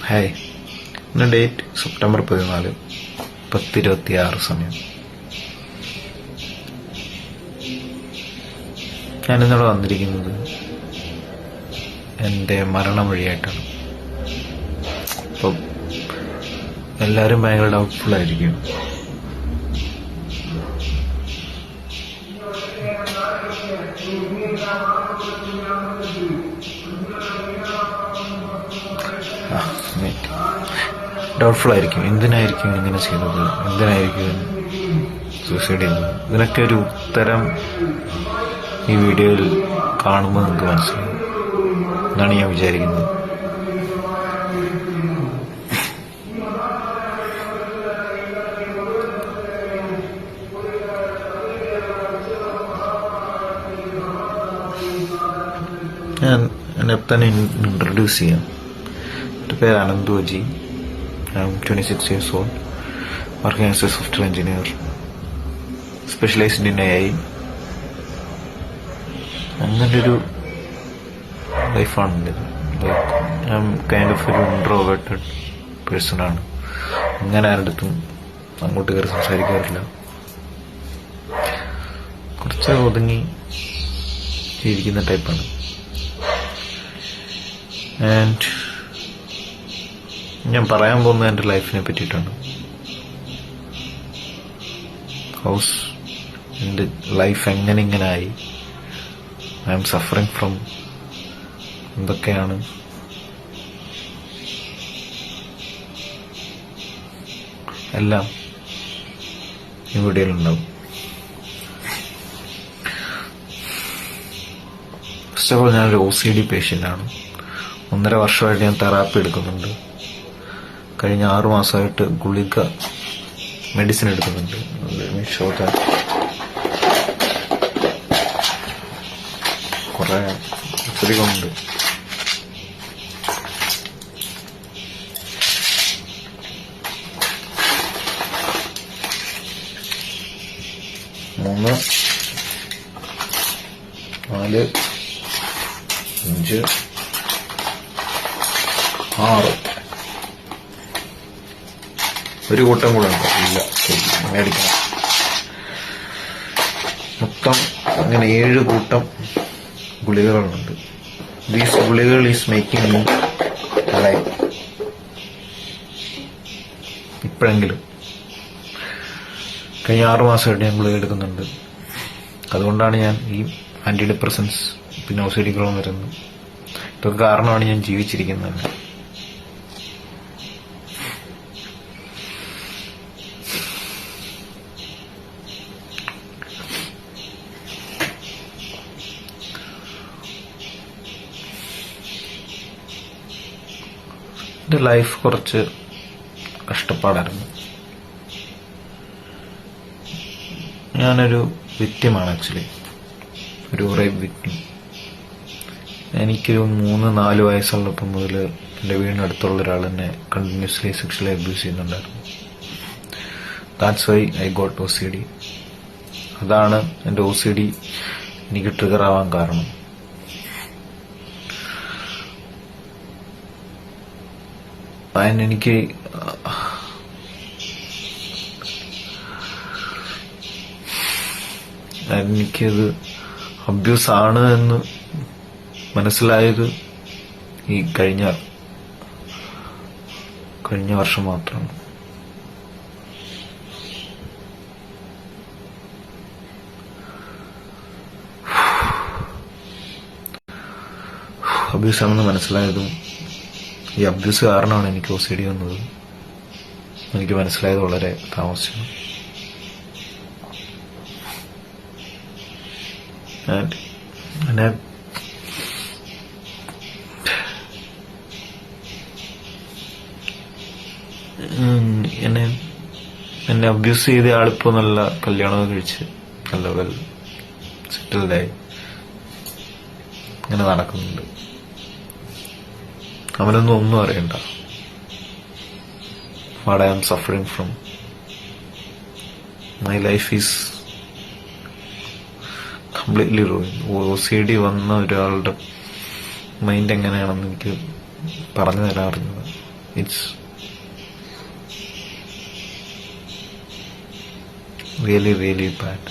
Hi, ഇന്ന് date September 14, 10:26 സമയം. ഞാനിന്നവിടെ വന്നിരിക്കുന്നത് എൻ്റെ മരണം വഴിയായിട്ടാണ്. അപ്പം എല്ലാവരും ഭയങ്കര ഡൗട്ട്ഫുള്ളായിരിക്കും. ഡൗട്ട്ഫുള്ളായിരിക്കും, എന്തിനായിരിക്കും ഇങ്ങനെ ചെയ്യുന്നത്, എന്തിനായിരിക്കും സൂസൈഡ് ചെയ്യുന്നത്. ഇതിനൊക്കെ ഒരു ഉത്തരം ഈ വീഡിയോയിൽ കാണുമ്പോൾ നിങ്ങൾക്ക് മനസ്സിലാവും എന്നാണ് ഞാൻ വിചാരിക്കുന്നത്. ഞാൻ എന്നെ തന്നെ ഇൻട്രൊഡ്യൂസ് ചെയ്യാം. എൻ്റെ പേര് Ananthu Aji. I'm 26 years old, working as a software engineer, specialized in AI. അങ്ങനൊരു ലൈഫാണ് എൻ്റെ. ഞാൻ കൈൻഡ് ഓഫ് ഒരു ഇൻട്രോവേർട്ടഡ് പേഴ്സണാണ്. അങ്ങനെ ആരുടെടുത്തും അങ്ങോട്ട് കയറി സംസാരിക്കാറില്ല. കുറച്ച് ഒതുങ്ങി ജീവിക്കുന്ന ടൈപ്പാണ്. ആൻഡ് ഞാൻ പറയാൻ പോകുന്നത് എൻ്റെ ലൈഫിനെ പറ്റിയിട്ടാണ്. എൻ്റെ ലൈഫ് ഇങ്ങനായി, ഐ ആം സഫറിങ് ഫ്രം എന്തൊക്കെയാണ് എല്ലാം ഈ വീഡിയോയിലുണ്ടാവും. ഫസ്റ്റ് ഓഫ് ഓൾ, ഞാനൊരു OCD പേഷ്യൻ്റാണ്. 1.5 വർഷമായിട്ട് ഞാൻ തെറാപ്പി എടുക്കുന്നുണ്ട്. കഴിഞ്ഞ 6 മാസമായിട്ട് ഗുളിക മെഡിസിൻ എടുക്കുന്നുണ്ട്. കുറെ ഗുളികയുണ്ട്. മൂന്ന് 4 5 6 ഒരു കൂട്ടം കൂടെ ഉണ്ട്. ഇല്ല, മേടിക്കണം. മൊത്തം അങ്ങനെ 7 കൂട്ടം ഗുളികകളുണ്ട്. ദീസ് ഗുളികൾ ഈസ് മേക്കിംഗ് മീ അലൈവ്. ഇപ്പോഴെങ്കിലും കഴിഞ്ഞ 6 മാസമായിട്ട് ഞാൻ ഗുളിക എടുക്കുന്നുണ്ട്. അതുകൊണ്ടാണ് ഞാൻ ഈ ആന്റി ഡിപ്രസൻസ് പിന്നെ OCD വരുന്നത്. ഇതൊക്കെ കാരണമാണ് ഞാൻ ജീവിച്ചിരിക്കുന്നത്. എൻ്റെ ലൈഫ് കുറച്ച് കഷ്ടപ്പാടായിരുന്നു. ഞാനൊരു വിക്ടിമാണ്, ആക്ച്വലി ഒരു റേപ്പ് വിക്ടിം. എനിക്കൊരു 3-4 വയസ്സുള്ളപ്പം മുതൽ എൻ്റെ വീടിനടുത്തുള്ള ഒരാൾ എന്നെ കണ്ടിന്യൂസ്ലി സെക്ഷലി അബ്യൂസ് ചെയ്യുന്നുണ്ടായിരുന്നു. That's why I got OCD. അതാണ് എൻ്റെ OCD എനിക്ക് ട്രിഗർ ആവാൻ കാരണം. എനിക്കത് അബ്യൂസ് ആണ് എന്ന് മനസ്സിലായത് ഈ കഴിഞ്ഞ വർഷം മാത്രമാണ്. അബ്യൂസ് ആണെന്ന് മനസ്സിലായതും ഈ അബ്യൂസ് കാരണമാണ് എനിക്ക് OCD വന്നത്. എനിക്ക് മനസ്സിലായത് വളരെ താമസിച്ചു. എന്നെ അബ്യൂസ് ചെയ്ത ആളിപ്പോ നല്ല കല്യാണമൊക്കെ കഴിച്ച് നല്ല വെൽ സെറ്റിൽഡായി ഇങ്ങനെ നടക്കുന്നുണ്ട്. അവനൊന്നും ഒന്നും അറിയണ്ട what I am suffering from. My life is completely ruin. OCD വന്ന ഒരാളുടെ മൈൻഡ് എങ്ങനെയാണെന്ന് എനിക്ക് പറഞ്ഞു തരാൻ അറിഞ്ഞത്. It's really really bad.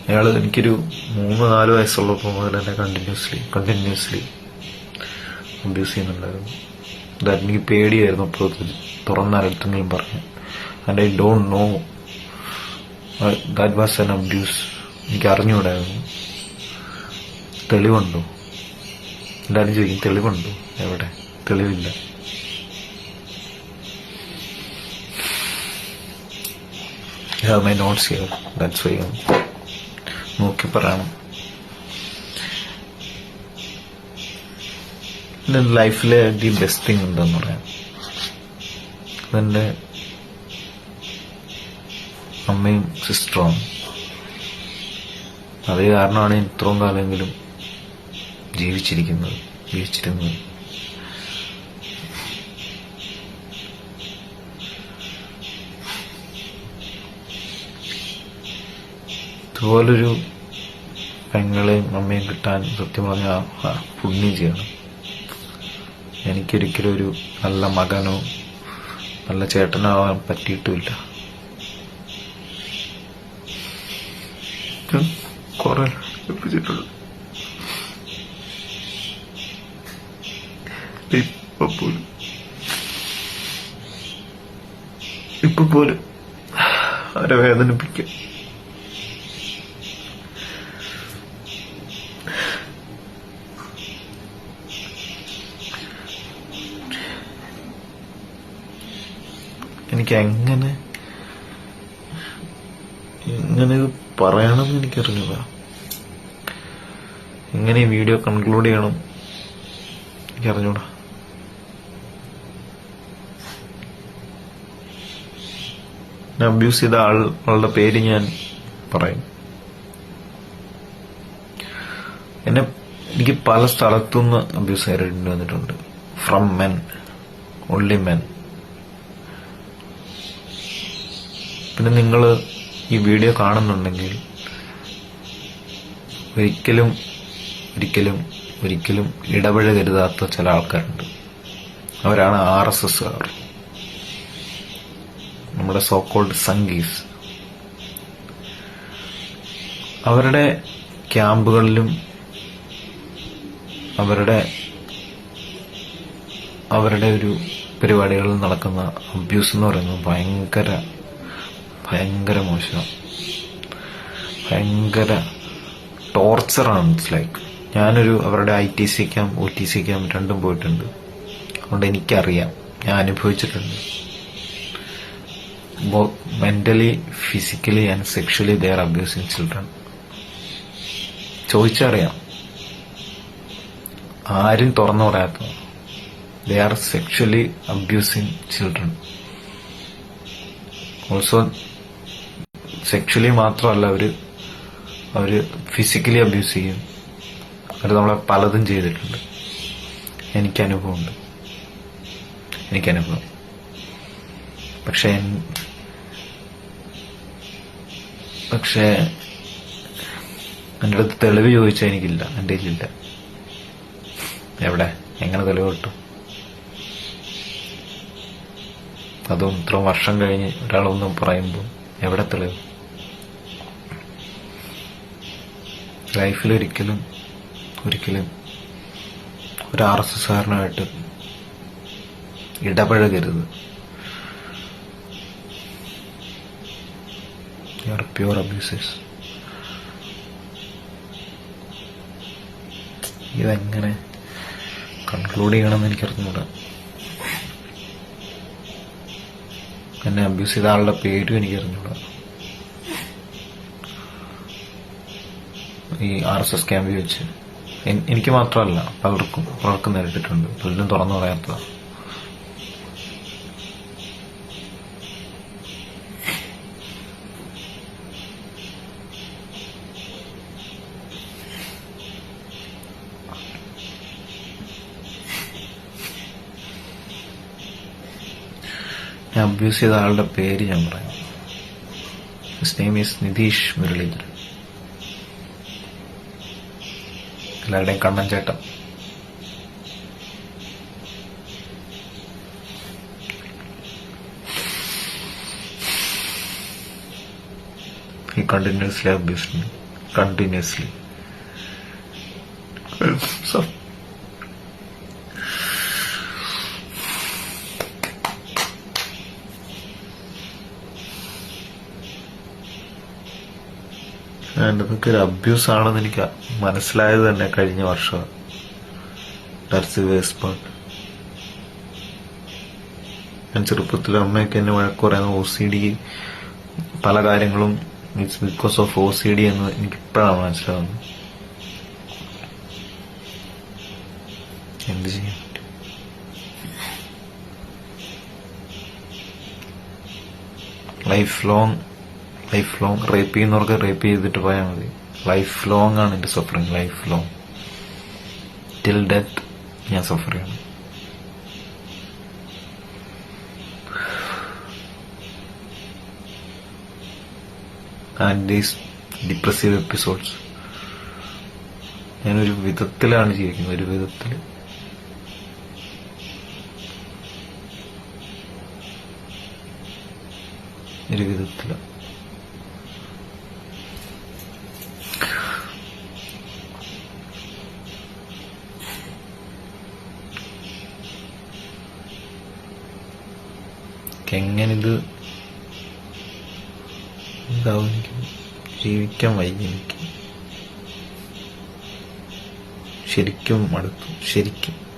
അയാൾ എനിക്കൊരു 3-4 വയസ്സുള്ളപ്പോൾ മുതൽ എന്നെ കണ്ടിന്യൂസ്ലി അബ്യൂസ് ചെയ്യുന്നുണ്ടായിരുന്നു. എനിക്ക് പേടിയായിരുന്നു അപ്പോൾ തുറന്നാരെടുത്തെങ്കിലും പറഞ്ഞു. And I don't know that was an abuse. എനിക്ക് അറിഞ്ഞുകൂടായിരുന്നു. തെളിവുണ്ടോ? എല്ലാവരും ചോദിക്കും തെളിവുണ്ടോ? എവിടെ? തെളിവില്ല. I have my notes here. That's why നോക്കി പറയണം. എൻ്റെ ലൈഫിലെ ദി ബെസ്റ്റ് തിങ് എന്താന്ന് പറയാം, അതെൻ്റെ അമ്മയും സിസ്റ്ററുമാണ്. അതേ കാരണമാണ് ഇത്രയും കാലമെങ്കിലും ജീവിച്ചിരുന്നത്. ഇതുപോലൊരു പെങ്ങളെയും അമ്മയും കിട്ടാൻ സത്യം പറഞ്ഞാൽ പുണ്യം ചെയ്യണം. എനിക്കൊരിക്കലും ഒരു നല്ല മകനോ നല്ല ചേട്ടനാവാൻ പറ്റിയിട്ടുമില്ല. കുറെ ഇപ്പൊ പോലും അവരെ വേദനിപ്പിക്കും. എനിക്ക് എങ്ങനെ ഇത് പറയണമെന്ന് എനിക്കറിഞ്ഞൂടാ. എങ്ങനെ ഈ വീഡിയോ കൺക്ലൂഡ് ചെയ്യണം എനിക്കറിഞ്ഞൂടാ. അബ്യൂസ് ചെയ്ത ആളുടെ പേര് ഞാൻ പറയും. എനിക്ക് പല സ്ഥലത്തുനിന്ന് അബ്യൂസ് നേരിടേണ്ടി വന്നിട്ടുണ്ട്. From men, only men. പിന്നെ നിങ്ങൾ ഈ വീഡിയോ കാണുന്നുണ്ടെങ്കിൽ ഒരിക്കലും ഇടപഴകരുതാത്ത ചില ആൾക്കാരുണ്ട്. അവരാണ് RSSകാർ, നമ്മുടെ സോക്കോൾഡ് സംഘീസ്. അവരുടെ ക്യാമ്പുകളിലും അവരുടെ ഒരു പരിപാടികളിൽ നടക്കുന്ന അബ്യൂസ് എന്ന് പറയുന്നത് ഭയങ്കര മോശമാണ്. ഭയങ്കര ടോർച്ചറാണ്. ഇറ്റ്സ് ലൈക്ക് അവരുടെ ITC ക്യാമ്പ് OTC ക്യാമ്പ് രണ്ടും പോയിട്ടുണ്ട്. അതുകൊണ്ട് എനിക്കറിയാം, ഞാൻ അനുഭവിച്ചിട്ടുണ്ട്. Mentally, physically and sexually they are abusing children. ചോദിച്ചറിയാം, ആരും തുറന്നു പറയാത്ത they are sexually abusing children. Also sexually മാത്രമല്ല, അവര് ഫിസിക്കലി അബ്യൂസ് ചെയ്യും. അവർ നമ്മളെ പലതും ചെയ്തിട്ടുണ്ട്. എനിക്കനുഭവം. പക്ഷേ എൻ്റെ അടുത്ത് തെളിവ് ചോദിച്ചാൽ എനിക്കില്ല, എൻ്റെ കയ്യിലില്ല. എവിടെ? എങ്ങനെ തെളിവ് കിട്ടും? അതും ഇത്ര വർഷം കഴിഞ്ഞ് ഒരാളൊന്നും പറയുമ്പോൾ എവിടെ തെളിവ്? ലൈഫിൽ ഒരിക്കലും ഒരു RSSകാരനായിട്ട് ഇടപഴകരുത്. Pure abusers. ഇതെങ്ങനെ കൺക്ലൂഡ് ചെയ്യണമെന്ന് എനിക്കറിഞ്ഞൂടാ. എന്നെ അബ്യൂസ് ചെയ്ത ആളുടെ പേരും എനിക്കറിഞ്ഞൂടാ. ഈ RSS ക്യാമ്പിൽ വെച്ച് എനിക്ക് മാത്രമല്ല പലർക്കും നേരിട്ടിട്ടുണ്ട്. തൊഴിലും തുറന്നു പറയാത്തതാ. ഞാൻ അബ്യൂസ് ചെയ്ത ആളുടെ പേര് ഞാൻ പറയാം. His name is Nitish Muraleedharan. എല്ലാവരുടെയും കണ്ണൻ ചേട്ടൻ. continuously abused me. Continuously. So, അതൊക്കെ ഒരു അബ്യൂസ് ആണെന്ന് എനിക്ക് മനസ്സിലായത് തന്നെ കഴിഞ്ഞ വർഷം. That's the waste part. ഞാൻ ചെറുപ്പത്തിൽ അമ്മയൊക്കെ എന്നെ വഴക്ക് പറയുന്ന OCD പല കാര്യങ്ങളും ഇറ്റ്സ് ബിക്കോസ് ഓഫ് OCD എന്ന് എനിക്കിപ്പോഴാണ് മനസ്സിലാവുന്നത്. എന്ത് ചെയ്യാൻ പറ്റും? ലൈഫ് ലോങ് റേപ്പ് ചെയ്യുന്നവർക്ക് റേപ്പ് ചെയ്തിട്ട് പോയാൽ മതി. ലൈഫ് ലോങ് ആണ് എന്റെ suffering. Life long till death ഞാൻ സഫർ ചെയ്യണം. ആൻഡ് ദീസ് ഡിപ്രസീവ് എപ്പിസോഡ്സ് ഞാനൊരു വിധത്തിലാണ് ജീവിക്കുന്നത്. ഒരു വിധത്തില് എങ്ങനിത് എന്താവും? എനിക്ക് ജീവിക്കാൻ വയ്യ. എനിക്ക് ശരിക്കും മടുത്തു. ശരിക്കും